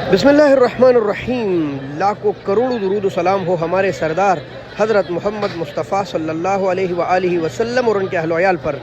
बिस्मिल्लाहिर्रहमानिर्रहीम। लाखों करोड़ों दुरूद व सलाम हो हमारे सरदार हज़रत मोहम्मद मुस्तफ़ा सल्लल्लाहु अलैहि वसल्लम और उनके अहल व अयाल पर।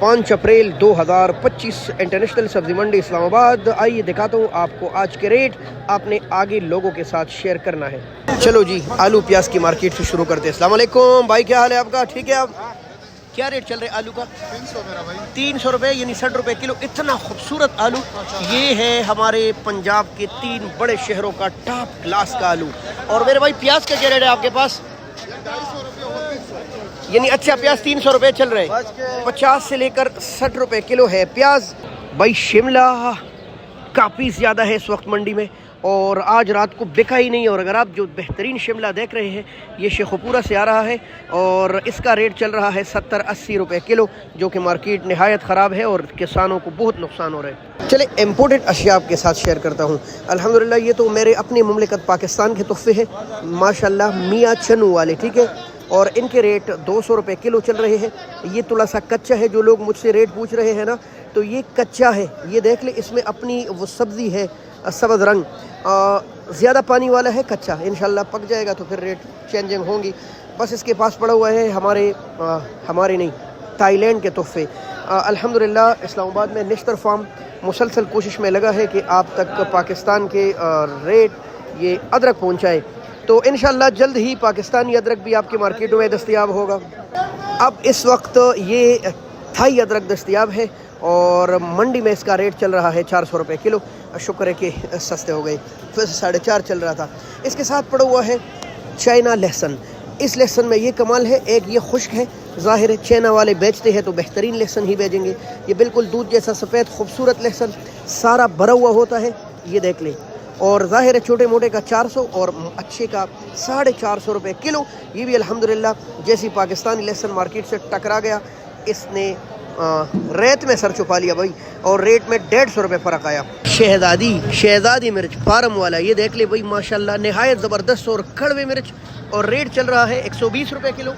5 अप्रैल 2025 इंटरनेशनल सब्ज़ी मंडी इस्लामाबाद। आइए दिखाता हूँ आपको आज के रेट, आपने आगे लोगों के साथ शेयर करना है। चलो जी, आलू प्याज की मार्केट से शुरू करते हैं। अस्सलाम वालेकुम भाई, क्या हाल है आपका? ठीक है। आप क्या रेट चल रहे हैं आलू का? 300 मेरा भाई। 300 रुपये यानी 60 रुपये किलो। इतना खूबसूरत आलू, ये है हमारे पंजाब के 3 बड़े शहरों का टॉप क्लास का आलू। और मेरे भाई प्याज का क्या रेट है आपके पास? 250 रुपये और 300। यानी अच्छा प्याज 300 रुपये चल रहे हैं। 50 से लेकर 60 रुपये किलो है प्याज। भाई शिमला काफ़ी ज़्यादा है इस वक्त मंडी में और आज रात को बिका ही नहीं। और अगर आप जो बेहतरीन शिमला देख रहे हैं, ये शेखुपुरा से आ रहा है और इसका रेट चल रहा है 70-80 रुपये किलो, जो कि मार्केट नहायत ख़राब है और किसानों को बहुत नुकसान हो रहा है। चले इम्पोर्टेड अशिया आपके साथ शेयर करता हूँ। अल्हम्दुलिल्लाह ये तो मेरे अपनी मुमलिकत पाकिस्तान के तोहफे हैं माशाल्लाह, मियाँ चन्नू वाले, ठीक है। और इनके रेट 200 रुपये किलो चल रहे हैं। ये थोड़ा सा कच्चा है, जो लोग मुझसे रेट पूछ रहे हैं ना, तो ये कच्चा है। ये देख ले, इसमें अपनी वो सब्ज़ी है सब्ज़ रंग, ज़्यादा पानी वाला है, कच्चा। इंशाल्लाह पक जाएगा तो फिर रेट चेंजिंग होंगी। बस इसके पास पड़ा हुआ है हमारे नहीं, थाईलैंड के तोहफे। अल्हम्दुलिल्लाह इस्लामाबाद में निश्तर फार्म मुसलसल कोशिश में लगा है कि आप तक पाकिस्तान के रेट ये अदरक पहुँचाए। तो इंशाल्लाह जल्द ही पाकिस्तानी अदरक भी आपकी मार्केटों में दस्तयाब होगा। अब इस वक्त ये थाई अदरक दस्तयाब है और मंडी में इसका रेट चल रहा है 400 रुपये किलो। शुक्र है कि सस्ते हो गए, फिर 4.5 चल रहा था। इसके साथ पड़ा हुआ है चाइना लहसुन। इस लहसुन में ये कमाल है, एक ये खुश्क है, ज़ाहिर है चाइना वाले बेचते हैं तो बेहतरीन लहसुन ही भेजेंगे। ये बिल्कुल दूध जैसा सफ़ेद खूबसूरत लहसुन, सारा भरा हुआ होता है, ये देख लें। और ज़ाहिर है छोटे मोटे का 400 और अच्छे का 450 रुपये किलो। ये भी अल्हम्दुलिल्लाह जैसी पाकिस्तानी लहसुन मार्केट से टकरा गया, इसने रेत में सर छुपा लिया भाई, और रेट में 150 रुपये फ़र्क आया। शहज़ादी मिर्च फार्म वाला, ये देख ले भाई माशाल्लाह, नहायत ज़बरदस्त और कड़वे मिर्च, और रेट चल रहा है 120 रुपये किलो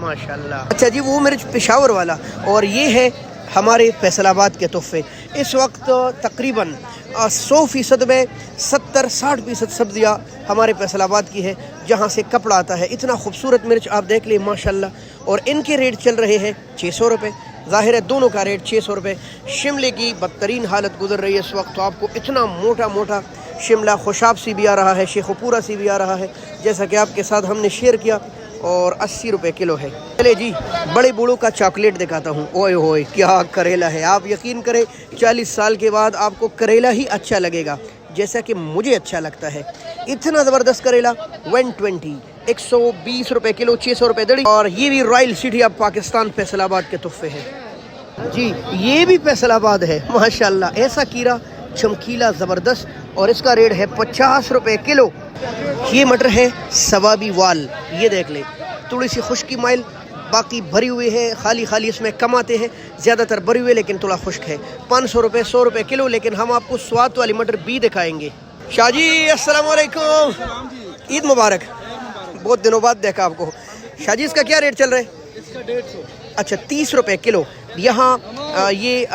माशाल्लाह। अच्छा जी, वो मिर्च पेशावर वाला। और ये है हमारे फैसलाबाद के तोहफे। इस वक्त तकरीबन 100% में 70-60% सब्जियाँ हमारे फैसलाबाद की है, जहाँ से कपड़ा आता है। इतना खूबसूरत मिर्च आप देख लें माशाल्लाह। और इनके रेट चल रहे हैं 600 रुपये। ज़ाहिर है दोनों का रेट 600 रुपये। शिमले की बदतरीन हालत गुजर रही है इस वक्त, तो आपको इतना मोटा शिमला खुशाब सी भी आ रहा है, शेखुपुरा सी भी आ रहा है, जैसा कि आपके साथ हमने शेयर किया, और 80 रुपये किलो है। चले जी, बड़े बूढ़ों का चॉकलेट दिखाता हूँ। ओए होए क्या करेला है! आप यकीन करें 40 साल के बाद आपको करेला ही अच्छा लगेगा, जैसा कि मुझे अच्छा लगता है। इतना ज़बरदस्त करेला 120 रुपये किलो, 600 रुपये दड़ी। और ये भी royal city of Pakistan Faisalabad के तोहफे हैं जी। ये भी फैसलाबाद है माशाल्लाह। ऐसा कीरा चमकीला ज़बरदस्त, और इसका रेट है 50 रुपये किलो। ये मटर है सवाबी वाल, ये देख ले, थोड़ी सी खुश्की माइल, बाकी भरी हुई है, खाली इसमें कम आते हैं, ज़्यादातर भरी हुई लेकिन थोड़ा खुश्क है। 500 रुपये 100 रुपये किलो। लेकिन हम आपको स्वाद वाली मटर भी दिखाएंगे। शाहजी अस्सलाम वालेकुम, ईद मुबारक। बहुत दिनों बाद देखा आपको। शाहजी इसका क्या रेट चल रहा है? इसका 150। अच्छा 30 रुपये किलो। यहाँ ये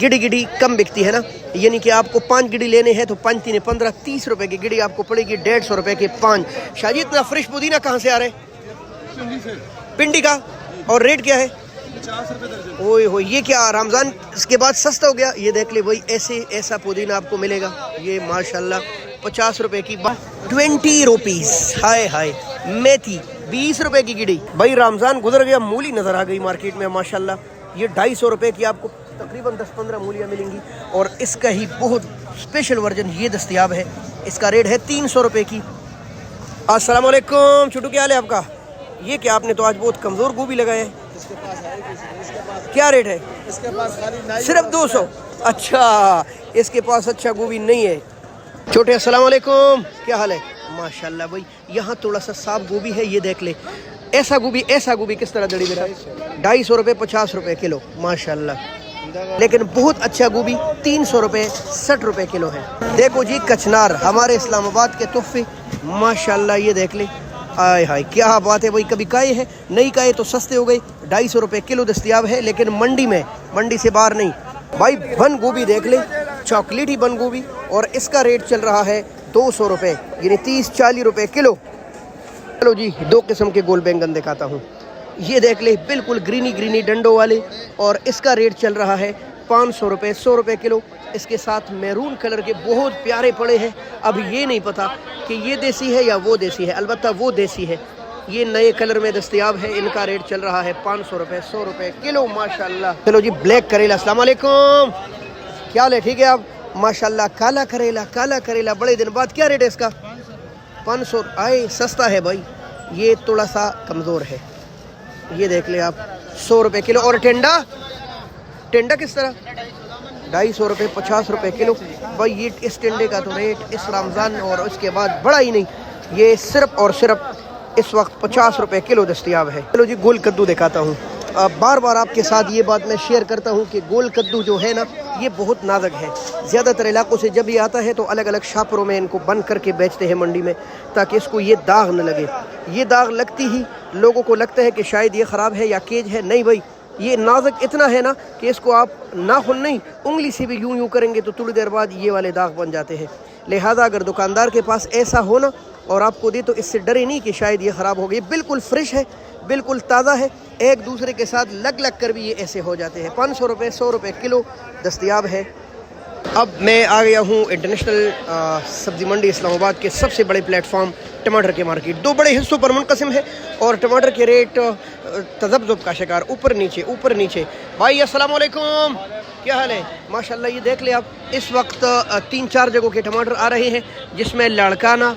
गिड़ी कम बिकती है ना, यानी कि आपको 5 गिड़ी लेने हैं तो 5 3 15, 30 रुपये की गिड़ी आपको पड़ेगी 150 रुपये के 5। शाहजी इतना फ्रेश पुदीना कहाँ से आ रहा है? पिंडी का। और रेट क्या है? 50 रुपये दर्जन। ओए हो, ये क्या रमज़ान इसके बाद सस्ता हो गया? ये देख ले भाई, ऐसा पुदीना आपको मिलेगा, ये माशाल्लाह 50 रुपये की 20 रुपीज़। हाय हाय। मेथी 20 रुपये की गिड़ी। भाई रमज़ान गुजर गया, मूली नज़र आ गई मार्केट में माशाल्लाह। ये 250 रुपये की आपको तकरीबन 10-15 मूलियाँ मिलेंगी। और इसका ही बहुत स्पेशल वर्जन ये दस्तयाब है, इसका रेट है 300 रुपये की। अस्सलाम वालेकुम छोटू, क्या हाल है आपका? ये क्या, आपने तो आज बहुत कमज़ोर गोभी लगाया है। इसके पास क्या रेट है? इसके पास खाली सिर्फ 200। अच्छा, इसके पास अच्छा गोभी नहीं है। छोटे अस्सलाम वालेकुम, क्या हाल है? माशाल्लाह भाई, यहाँ थोड़ा सा साफ गोभी है, ये देख ले। ऐसा गोभी किस तरह दड़ी मेरा? 250 रुपये 50 रुपये किलो माशाल्लाह। लेकिन बहुत अच्छा गोभी 300 रुपये 60 रुपये किलो है। देखो जी, कचनार हमारे इस्लामाबाद के तोहफे माशाल्लाह, ये देख ले। आय हाय क्या बात है भाई, कभी काए है, नहीं काए तो सस्ते हो गए। 250 रुपये किलो दस्तयाब है, लेकिन मंडी से बाहर नहीं। भाई बंद गोभी देख ले, चॉकलेटी बंद गोभी और इसका रेट चल रहा है 200 रुपये, यानी 30-40 रुपये किलो। चलो जी, दो किस्म के गोल बैंगन दिखाता हूँ। ये देख ले, बिल्कुल ग्रीनी ग्रीनी डंडों वाले, और इसका रेट चल रहा है 500 रुपये, 100 रुपये किलो। इसके साथ मैरून कलर के बहुत प्यारे पड़े हैं। अब ये नहीं पता कि ये देसी है या वो देसी है, अलबत्ता वो देसी है। ये नए कलर में दस्तयाब है। इनका रेट चल रहा है 500 रुपये, 100 रुपये किलो माशाल्लाह। चलो जी, ब्लैक करेला, अस्सलाम वालेकुम, क्या हाल है? ठीक है आप? माशाल्लाह, काला करेला बड़े दिन बाद, क्या रेट है इसका? 500। आए, सस्ता है भाई, ये थोड़ा सा कमज़ोर है। ये देख ले आप, 100 रुपये किलो। और टेंडा किस तरह? 250 रुपये, 50 रुपये किलो। भाई ये इस टेंडे का तो रेट इस रमज़ान और उसके बाद बढ़ा ही नहीं। ये सिर्फ और सिर्फ इस वक्त 50 रुपये किलो दस्तयाब है। चलो जी, गोल कद्दू दिखाता हूँ। बार बार आपके साथ ये बात मैं शेयर करता हूँ कि गोल कद्दू जो है ना, ये बहुत नाजुक है। ज़्यादातर इलाकों से जब ये आता है तो अलग अलग शापरों में इनको बंद करके बेचते हैं मंडी में, ताकि इसको ये दाग न लगे। ये दाग लगती ही लोगों को लगता है कि शायद ये ख़राब है या केज है। नहीं भाई, ये नाजुक इतना है ना कि इसको आप नाखून नहीं, उंगली से भी यूं करेंगे तो थोड़ी देर बाद ये वाले दाग बन जाते हैं। लिहाजा अगर दुकानदार के पास ऐसा हो ना और आपको दे, तो इससे डरे नहीं कि शायद ये ख़राब हो गई। बिल्कुल फ्रेश है, बिल्कुल ताज़ा है। एक दूसरे के साथ लग कर भी ये ऐसे हो जाते हैं। 500 रुपये, 100 रुपये किलो दस्तयाब है। अब मैं आ गया हूँ इंटरनेशनल सब्ज़ी मंडी इस्लामाबाद के सबसे बड़े प्लेटफॉर्म टमाटर के मार्केट। दो बड़े हिस्सों पर मुनक़सिम है और टमाटर के रेट तज़ब्ज़ुब का शिकार, ऊपर नीचे। भाई अस्सलाम वालेकुम, क्या हाल है? माशाल्लाह, ये देख ले आप, इस वक्त 3-4 जगहों के टमाटर आ रहे हैं, जिसमें लाड़काना,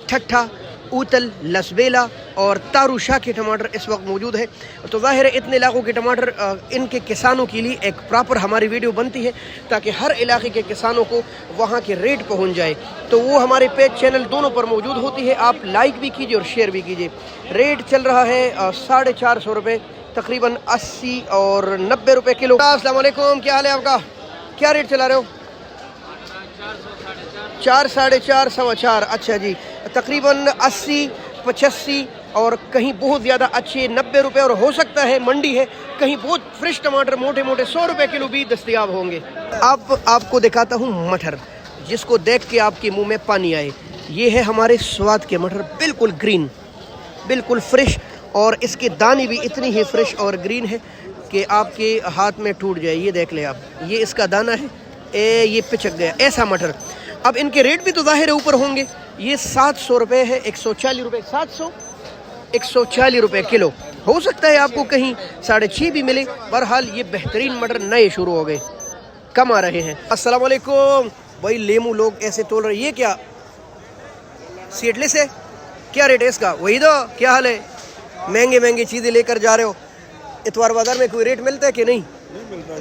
ठट्ठा, ऊतल, लसबेला और तारूशाह के टमाटर इस वक्त मौजूद है। तो ज़ाहिर है इतने इलाकों के टमाटर, इनके किसानों के लिए एक प्रॉपर हमारी वीडियो बनती है ताकि हर इलाके के किसानों को वहाँ के रेट पहुँच जाए। तो वो हमारे पेज, चैनल दोनों पर मौजूद होती है। आप लाइक भी कीजिए और शेयर भी कीजिए। रेट चल रहा है 450 रुपये, तकरीबन 80 और 90 रुपये किलो। अस्सलाम वालेकुम, क्या हाल है आपका? क्या रेट चला रहे हो? 4, 4.5, 4.25। अच्छा जी, तकरीबन 80, 85 और कहीं बहुत ज़्यादा अच्छे 90 रुपये, और हो सकता है मंडी है कहीं बहुत फ्रेश टमाटर मोटे 100 रुपये किलो भी दस्तयाब होंगे। अब आपको दिखाता हूँ मटर, जिसको देख के आपके मुंह में पानी आए। ये है हमारे स्वाद के मटर, बिल्कुल ग्रीन, बिल्कुल फ्रेश, और इसके दाने भी इतनी ही फ्रेश और ग्रीन है कि आपके हाथ में टूट जाए। ये देख ले आप, ये इसका दाना है, ये पिचक गया, ऐसा मटर। अब इनके रेट भी तो ज़ाहिर है ऊपर होंगे। ये 700 रुपये है, 140 रुपये, 700, 140 रुपये किलो। हो सकता है आपको कहीं 6.5 भी मिले। बहरहाल ये बेहतरीन मटर नए शुरू हो गए, कम आ रहे हैं। अस्सलाम वालेकुम भाई, लेमू लोग ऐसे तोल रहे। ये क्या सीडलेस है? क्या रेट है इसका? वही दो, क्या हाल है? महंगी चीज़ें लेकर जा रहे हो। इतवार बाजार में कोई रेट मिलता है कि नहीं?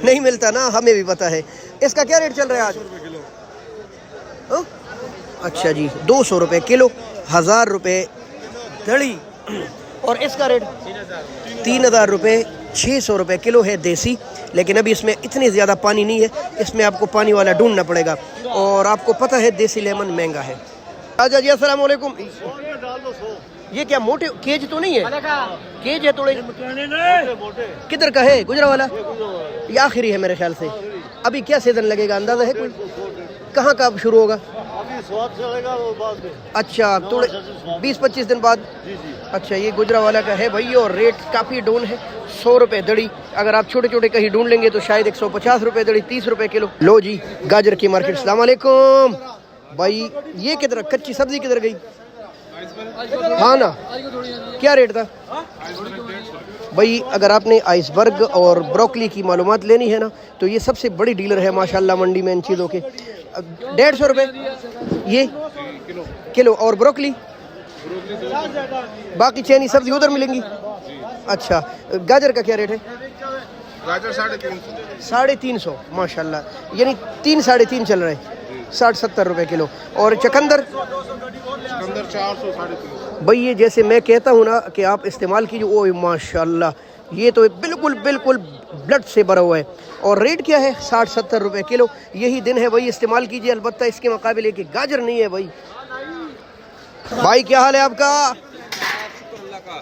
नहीं मिलता ना, हमें भी पता है। इसका क्या रेट चल रहा है आज? अच्छा जी, 200 रुपये किलो, 1000 रुपये दड़ी। और इसका रेट 3000 रुपये, 600 रुपये किलो है देसी। लेकिन अभी इसमें इतनी ज़्यादा पानी नहीं है, इसमें आपको पानी वाला ढूंढना पड़ेगा। और आपको पता है देसी लेमन महंगा है। आजा जी, अस्सलाम वालेकुम। ये क्या मोटे केज तो नहीं है? केज है थोड़े। किधर का है? गुजरा वाला? ये आखिरी है मेरे ख्याल से। अभी क्या सीजन लगेगा, अंदाजा है कोई? कहाँ का शुरू होगा? अच्छा, थोड़े 20-25 दिन बाद। अच्छा, ये गुजरा वाला का है भाई, और रेट काफ़ी डाउन है, 100 रुपये दड़ी। अगर आप छोटे छोटे कहीं ढूंढ लेंगे तो शायद 150 रुपये दड़ी, 30 रुपये किलो। लो जी, गाजर की मार्केट। अस्सलाम वालेकुम भाई, ये किधर कच्ची सब्जी किधर गई? हाँ ना, क्या रेट था भाई? अगर आपने आइसबर्ग और ब्रोकली की मालूमात लेनी है ना, तो ये सबसे बड़ी डीलर है माशाल्लाह मंडी में इन चीज़ों के। 150 रुपये ये किलो। और ब्रोकली, बाकी चैनी सब्जी उधर मिलेंगी। अच्छा, गाजर का क्या रेट है? गाजर 350 माशाल्लाह, यानी 3-3.5 चल रहे हैं, 60-70 रुपये किलो। और चकंदर 400, 350। भाई ये जैसे मैं कहता हूँ ना कि आप इस्तेमाल कीजिए, ओ माशाल्लाह, ये तो बिल्कुल ब्लड से भरा हुआ है। और रेट क्या है? 60-70 रुपये किलो। यही दिन है भाई, इस्तेमाल कीजिए। अलबत्ता इसके मुकाबले की गाजर नहीं है भाई। भाई क्या हाल है आपका?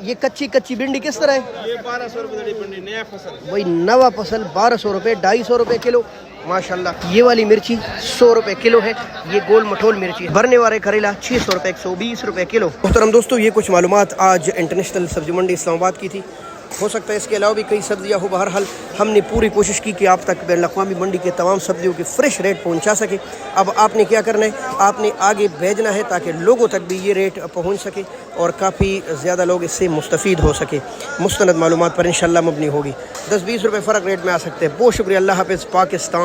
ये कच्ची भिंडी किस तरह है? ये 1200 रुपये भिंडी, नया फसल भाई, नवा फसल 1200 रुपये, 250 रुपये किलो। माशाल्लाह। ये वाली मिर्ची 100 रुपए किलो है, ये गोल मठोल मिर्ची। भरने वाले करेला 600 रुपए 120 रुपए किलो। मुहतरम दोस्तों, ये कुछ मालूमात आज इंटरनेशनल सब्जी मंडी इस्लामाबाद की थी। हो सकता है इसके अलावा भी कई सब्जियाँ हो। बहरहाल हमने पूरी कोशिश की कि आप तक बैन अवी मंडी के तमाम सब्जियों की फ़्रेश रेट पहुँचा सके। अब आपने क्या करना है, आपने आगे भेजना है ताकि लोगों तक भी ये रेट पहुँच सके और काफ़ी ज़्यादा लोग इससे मुस्तफ़ीद हो सके। मुस्तनद मालूमात पर इंशाल्लाह मबनी होगी। 10-20 रुपये फ़र्क रेट में आ सकते हैं। बहुत शुक्रिया। अल्लाह हाफ़िज़। पाकिस्तान।